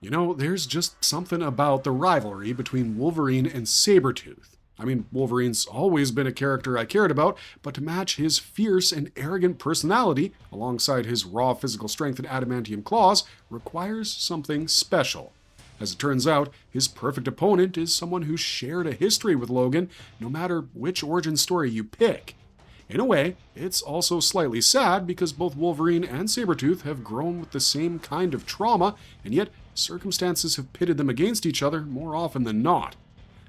There's just something about the rivalry between Wolverine and Sabretooth. I mean, Wolverine's always been a character I cared about, but to match his fierce and arrogant personality alongside his raw physical strength and adamantium claws requires something special. As it turns out, his perfect opponent is someone who shared a history with Logan, no matter which origin story you pick. In a way, it's also slightly sad because both Wolverine and Sabretooth have grown with the same kind of trauma, and yet circumstances have pitted them against each other more often than not.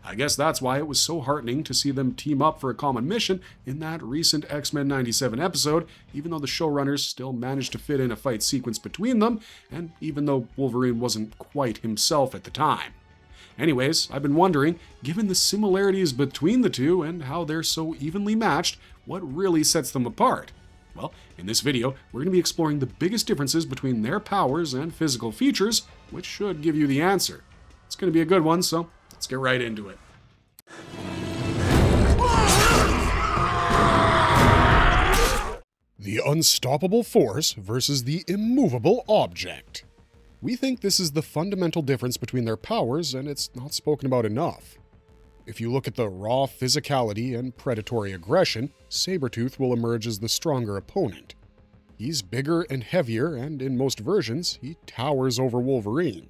I guess that's why it was so heartening to see them team up for a common mission in that recent X-Men 97 episode, even though the showrunners still managed to fit in a fight sequence between them, and even though Wolverine wasn't quite himself at the time. Anyways, I've been wondering, given the similarities between the two and how they're so evenly matched, what really sets them apart? Well, in this video, we're going to be exploring the biggest differences between their powers and physical features, which should give you the answer. It's going to be a good one, so let's get right into it. The unstoppable force versus the immovable object. We think this is the fundamental difference between their powers, and it's not spoken about enough. If you look at the raw physicality and predatory aggression, Sabretooth will emerge as the stronger opponent. He's bigger and heavier, and in most versions, he towers over Wolverine.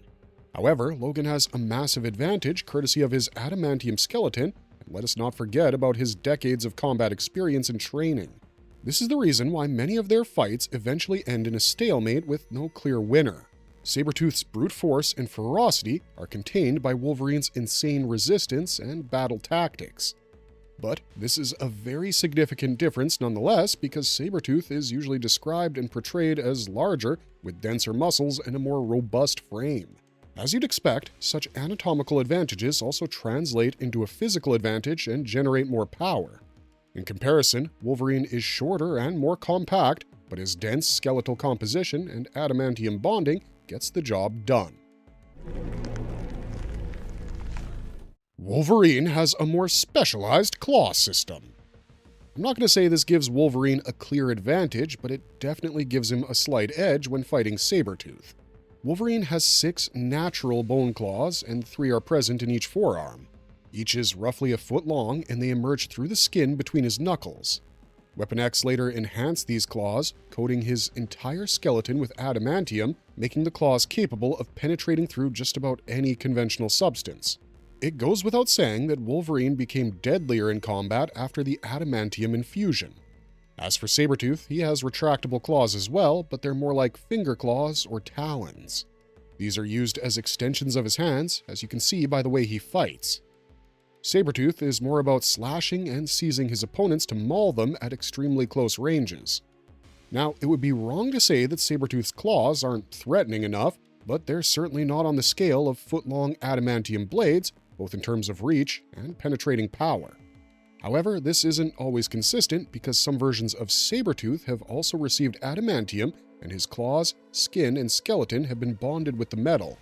However, Logan has a massive advantage courtesy of his adamantium skeleton, and let us not forget about his decades of combat experience and training. This is the reason why many of their fights eventually end in a stalemate with no clear winner. Sabretooth's brute force and ferocity are contained by Wolverine's insane resistance and battle tactics. But this is a very significant difference nonetheless because Sabretooth is usually described and portrayed as larger, with denser muscles and a more robust frame. As you'd expect, such anatomical advantages also translate into a physical advantage and generate more power. In comparison, Wolverine is shorter and more compact, but his dense skeletal composition and adamantium bonding gets the job done. Wolverine has a more specialized claw system. I'm not going to say this gives Wolverine a clear advantage, but it definitely gives him a slight edge when fighting Sabretooth. Wolverine has 6 natural bone claws, and 3 are present in each forearm. Each is roughly a foot long, and they emerge through the skin between his knuckles. Weapon X later enhanced these claws, coating his entire skeleton with adamantium, making the claws capable of penetrating through just about any conventional substance. It goes without saying that Wolverine became deadlier in combat after the adamantium infusion. As for Sabretooth, he has retractable claws as well, but they're more like finger claws or talons. These are used as extensions of his hands, as you can see by the way he fights. Sabretooth is more about slashing and seizing his opponents to maul them at extremely close ranges. Now, it would be wrong to say that Sabretooth's claws aren't threatening enough, but they're certainly not on the scale of foot-long adamantium blades, both in terms of reach and penetrating power. However, this isn't always consistent because some versions of Sabretooth have also received adamantium, and his claws, skin, and skeleton have been bonded with the metal.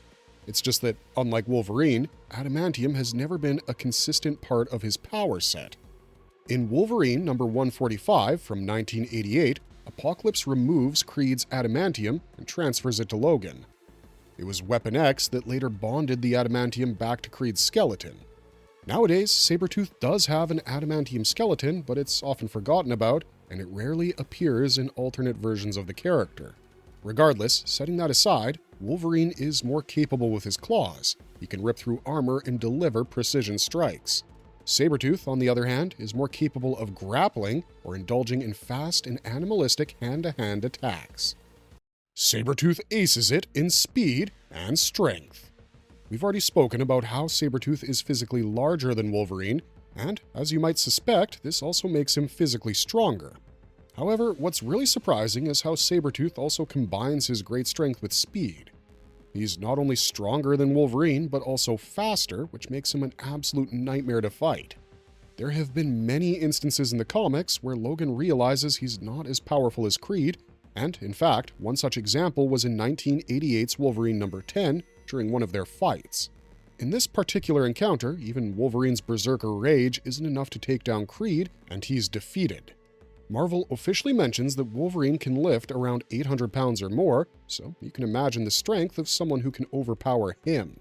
It's just that, unlike Wolverine, adamantium has never been a consistent part of his power set. In Wolverine number 145 from 1988, Apocalypse removes Creed's adamantium and transfers it to Logan. It was Weapon X that later bonded the adamantium back to Creed's skeleton. Nowadays, Sabretooth does have an adamantium skeleton, but it's often forgotten about, and it rarely appears in alternate versions of the character. Regardless, setting that aside, Wolverine is more capable with his claws. He can rip through armor and deliver precision strikes. Sabretooth, on the other hand, is more capable of grappling or indulging in fast and animalistic hand-to-hand attacks. Sabretooth aces it in speed and strength. We've already spoken about how Sabretooth is physically larger than Wolverine, and, as you might suspect, this also makes him physically stronger. However, what's really surprising is how Sabretooth also combines his great strength with speed. He's not only stronger than Wolverine, but also faster, which makes him an absolute nightmare to fight. There have been many instances in the comics where Logan realizes he's not as powerful as Creed, and, in fact, one such example was in 1988's Wolverine number 10 during one of their fights. In this particular encounter, even Wolverine's Berserker rage isn't enough to take down Creed, and he's defeated. Marvel officially mentions that Wolverine can lift around 800 pounds or more, so you can imagine the strength of someone who can overpower him.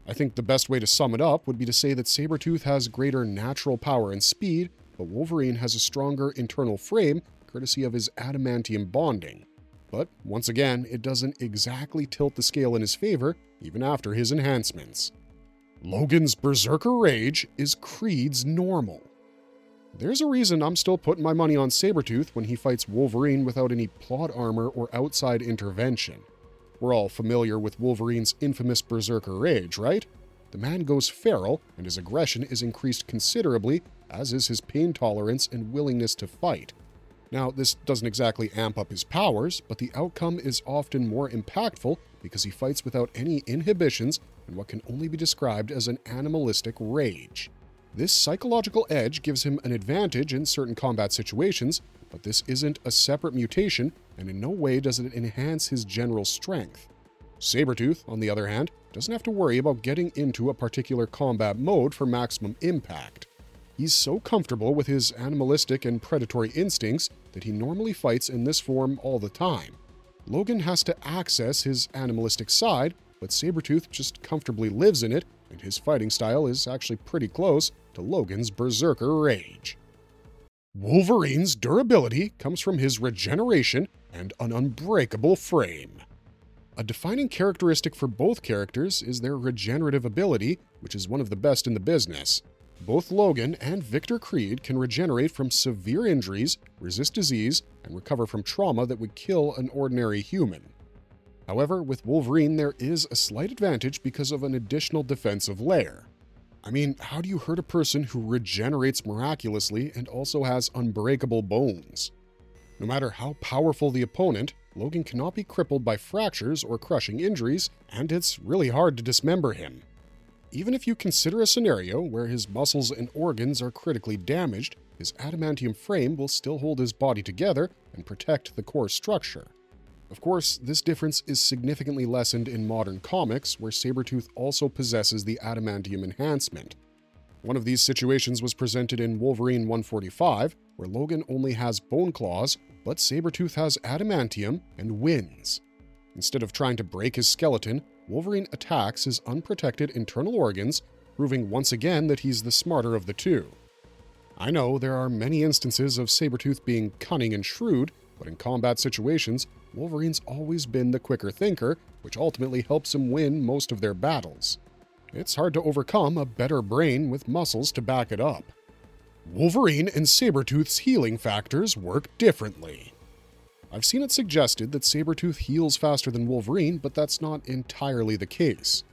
I think the best way to sum it up would be to say that Sabretooth has greater natural power and speed, but Wolverine has a stronger internal frame courtesy of his adamantium bonding. But once again, it doesn't exactly tilt the scale in his favor, even after his enhancements. Logan's Berserker Rage is Creed's normal. There's a reason I'm still putting my money on Sabretooth when he fights Wolverine without any plot armor or outside intervention. We're all familiar with Wolverine's infamous Berserker Rage, right? The man goes feral, and his aggression is increased considerably, as is his pain tolerance and willingness to fight. Now, this doesn't exactly amp up his powers, but the outcome is often more impactful because he fights without any inhibitions in what can only be described as an animalistic rage. This psychological edge gives him an advantage in certain combat situations, but this isn't a separate mutation, and in no way does it enhance his general strength. Sabretooth, on the other hand, doesn't have to worry about getting into a particular combat mode for maximum impact. He's so comfortable with his animalistic and predatory instincts that he normally fights in this form all the time. Logan has to access his animalistic side, but Sabretooth just comfortably lives in it, and his fighting style is actually pretty close to Logan's Berserker Rage. Wolverine's durability comes from his regeneration and an unbreakable frame. A defining characteristic for both characters is their regenerative ability, which is one of the best in the business. Both Logan and Victor Creed can regenerate from severe injuries, resist disease, and recover from trauma that would kill an ordinary human. However, with Wolverine, there is a slight advantage because of an additional defensive layer. I mean, how do you hurt a person who regenerates miraculously and also has unbreakable bones? No matter how powerful the opponent, Logan cannot be crippled by fractures or crushing injuries, and it's really hard to dismember him. Even if you consider a scenario where his muscles and organs are critically damaged, his adamantium frame will still hold his body together and protect the core structure. Of course, this difference is significantly lessened in modern comics, where Sabretooth also possesses the adamantium enhancement. One of these situations was presented in Wolverine 145, where Logan only has bone claws, but Sabretooth has adamantium and wins. Instead of trying to break his skeleton, Wolverine attacks his unprotected internal organs, proving once again that he's the smarter of the two. I know there are many instances of Sabretooth being cunning and shrewd, but in combat situations, Wolverine's always been the quicker thinker, which ultimately helps him win most of their battles. It's hard to overcome a better brain with muscles to back it up. Wolverine and Sabretooth's healing factors work differently. I've seen it suggested that Sabretooth heals faster than Wolverine, but that's not entirely the case.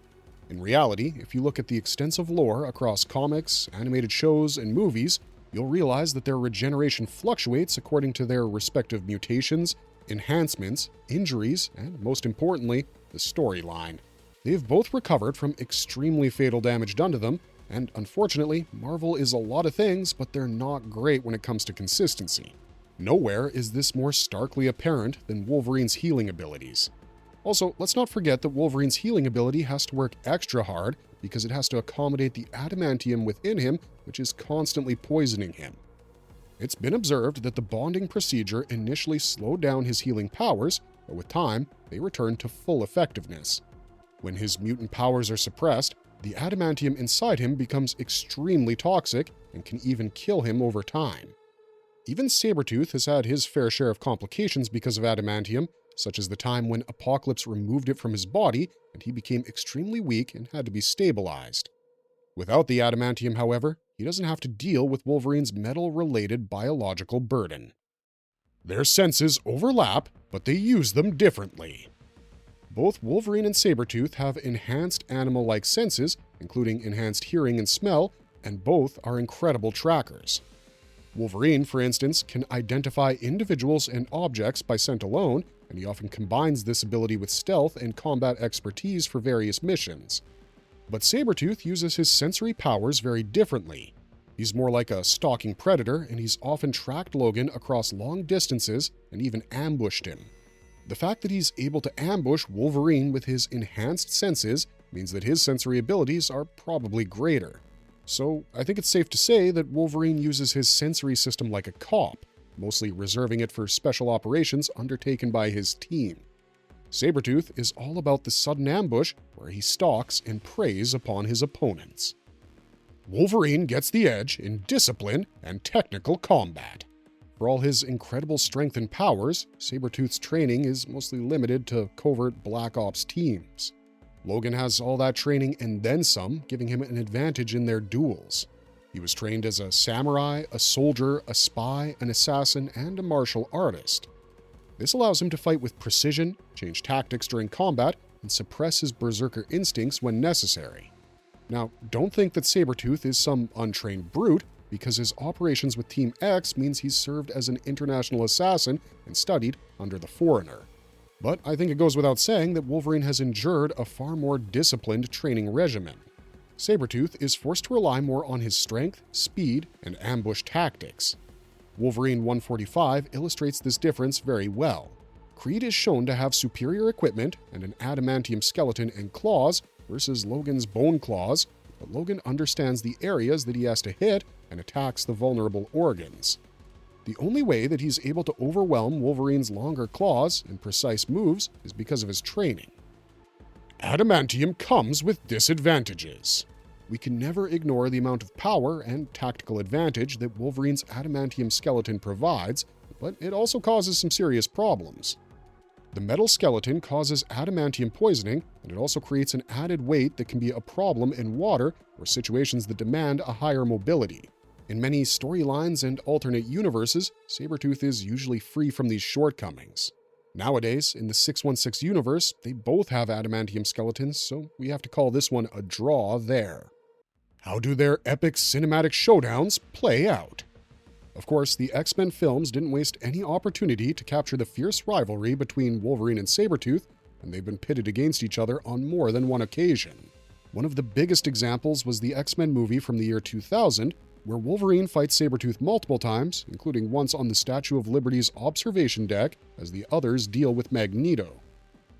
In reality, if you look at the extensive lore across comics, animated shows, and movies, you'll realize that their regeneration fluctuates according to their respective mutations, enhancements, injuries, and most importantly, the storyline. They've both recovered from extremely fatal damage done to them, and unfortunately, Marvel is a lot of things, but they're not great when it comes to consistency. Nowhere is this more starkly apparent than Wolverine's healing abilities. Also, let's not forget that Wolverine's healing ability has to work extra hard because it has to accommodate the adamantium within him, which is constantly poisoning him. It's been observed that the bonding procedure initially slowed down his healing powers, but with time, they returned to full effectiveness. When his mutant powers are suppressed, the adamantium inside him becomes extremely toxic and can even kill him over time. Even Sabretooth has had his fair share of complications because of adamantium, such as the time when Apocalypse removed it from his body and he became extremely weak and had to be stabilized. Without the adamantium, however, he doesn't have to deal with Wolverine's metal-related biological burden. Their senses overlap, but they use them differently. Both Wolverine and Sabretooth have enhanced animal-like senses, including enhanced hearing and smell, and both are incredible trackers. Wolverine, for instance, can identify individuals and objects by scent alone, and he often combines this ability with stealth and combat expertise for various missions. But Sabretooth uses his sensory powers very differently. He's more like a stalking predator, and he's often tracked Logan across long distances and even ambushed him. The fact that he's able to ambush Wolverine with his enhanced senses means that his sensory abilities are probably greater. So I think it's safe to say that Wolverine uses his sensory system like a cop. mostly reserving it for special operations undertaken by his team. Sabretooth is all about the sudden ambush where he stalks and preys upon his opponents. Wolverine gets the edge in discipline and technical combat. For all his incredible strength and powers, Sabretooth's training is mostly limited to covert Black Ops teams. Logan has all that training and then some, giving him an advantage in their duels. He was trained as a samurai, a soldier, a spy, an assassin, and a martial artist. This allows him to fight with precision, change tactics during combat, and suppress his berserker instincts when necessary. Now, don't think that Sabretooth is some untrained brute, because his operations with Team X means he's served as an international assassin and studied under the Foreigner. But I think it goes without saying that Wolverine has endured a far more disciplined training regimen. Sabretooth is forced to rely more on his strength, speed, and ambush tactics. Wolverine 145 illustrates this difference very well. Creed is shown to have superior equipment and an adamantium skeleton and claws versus Logan's bone claws, but Logan understands the areas that he has to hit and attacks the vulnerable organs. The only way that he's able to overwhelm Wolverine's longer claws and precise moves is because of his training. Adamantium comes with disadvantages. We can never ignore the amount of power and tactical advantage that Wolverine's adamantium skeleton provides, but it also causes some serious problems. The metal skeleton causes adamantium poisoning, and it also creates an added weight that can be a problem in water or situations that demand a higher mobility. In many storylines and alternate universes, Sabretooth is usually free from these shortcomings. Nowadays, in the 616 universe, they both have adamantium skeletons, so we have to call this one a draw there. How do their epic cinematic showdowns play out? Of course, the X-Men films didn't waste any opportunity to capture the fierce rivalry between Wolverine and Sabretooth, and they've been pitted against each other on more than one occasion. One of the biggest examples was the X-Men movie from the year 2000, where Wolverine fights Sabretooth multiple times, including once on the Statue of Liberty's observation deck, as the others deal with Magneto.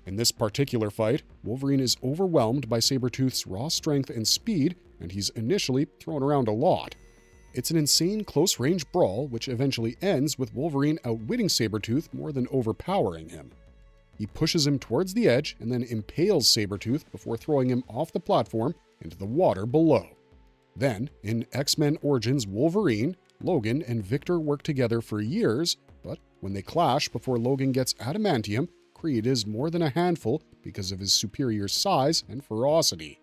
In this particular fight, Wolverine is overwhelmed by Sabretooth's raw strength and speed, and he's initially thrown around a lot. It's an insane close-range brawl, which eventually ends with Wolverine outwitting Sabretooth more than overpowering him. He pushes him towards the edge and then impales Sabretooth before throwing him off the platform into the water below. Then, in X-Men Origins Wolverine, Logan and Victor work together for years, but when they clash before Logan gets adamantium, Creed is more than a handful because of his superior size and ferocity.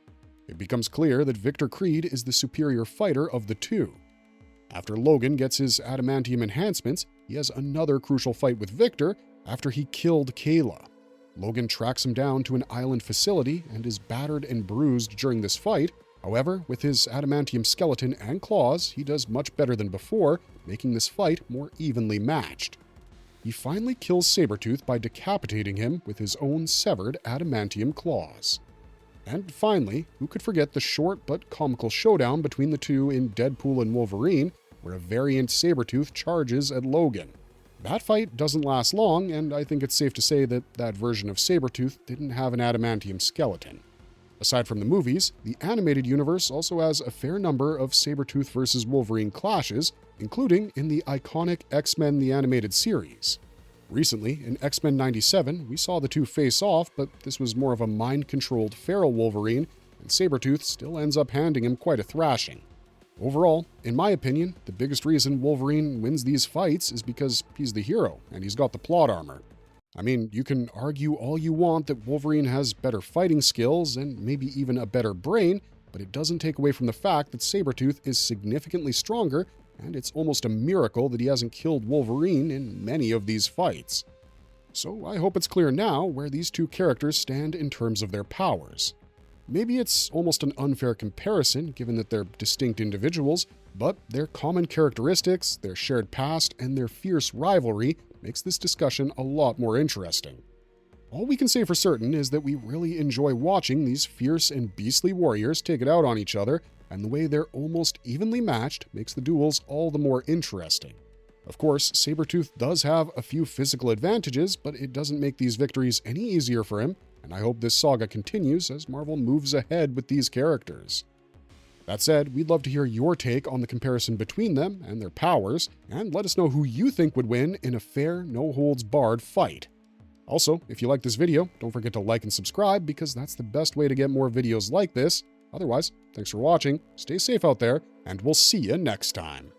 It becomes clear that Victor Creed is the superior fighter of the two. After Logan gets his adamantium enhancements, he has another crucial fight with Victor after he killed Kayla. Logan tracks him down to an island facility and is battered and bruised during this fight. However, with his adamantium skeleton and claws, he does much better than before, making this fight more evenly matched. He finally kills Sabretooth by decapitating him with his own severed adamantium claws. And finally, who could forget the short but comical showdown between the two in Deadpool and Wolverine, where a variant Sabretooth charges at Logan. That fight doesn't last long, and I think it's safe to say that that version of Sabretooth didn't have an adamantium skeleton. Aside from the movies, the animated universe also has a fair number of Sabretooth vs. Wolverine clashes, including in the iconic X-Men the Animated Series. Recently, in X-Men 97, we saw the two face off, but this was more of a mind-controlled feral Wolverine, and Sabretooth still ends up handing him quite a thrashing. Overall, in my opinion, the biggest reason Wolverine wins these fights is because he's the hero, and he's got the plot armor. I mean, you can argue all you want that Wolverine has better fighting skills and maybe even a better brain, but it doesn't take away from the fact that Sabretooth is significantly stronger, and it's almost a miracle that he hasn't killed Wolverine in many of these fights. So I hope it's clear now where these two characters stand in terms of their powers. Maybe it's almost an unfair comparison given that they're distinct individuals, but their common characteristics, their shared past, and their fierce rivalry makes this discussion a lot more interesting. All we can say for certain is that we really enjoy watching these fierce and beastly warriors take it out on each other, and the way they're almost evenly matched makes the duels all the more interesting. Of course, Sabretooth does have a few physical advantages, but it doesn't make these victories any easier for him, and I hope this saga continues as Marvel moves ahead with these characters. That said, we'd love to hear your take on the comparison between them and their powers, and let us know who you think would win in a fair, no-holds-barred fight. Also, if you like this video, don't forget to like and subscribe because that's the best way to get more videos like this. Otherwise, thanks for watching, stay safe out there, and we'll see you next time.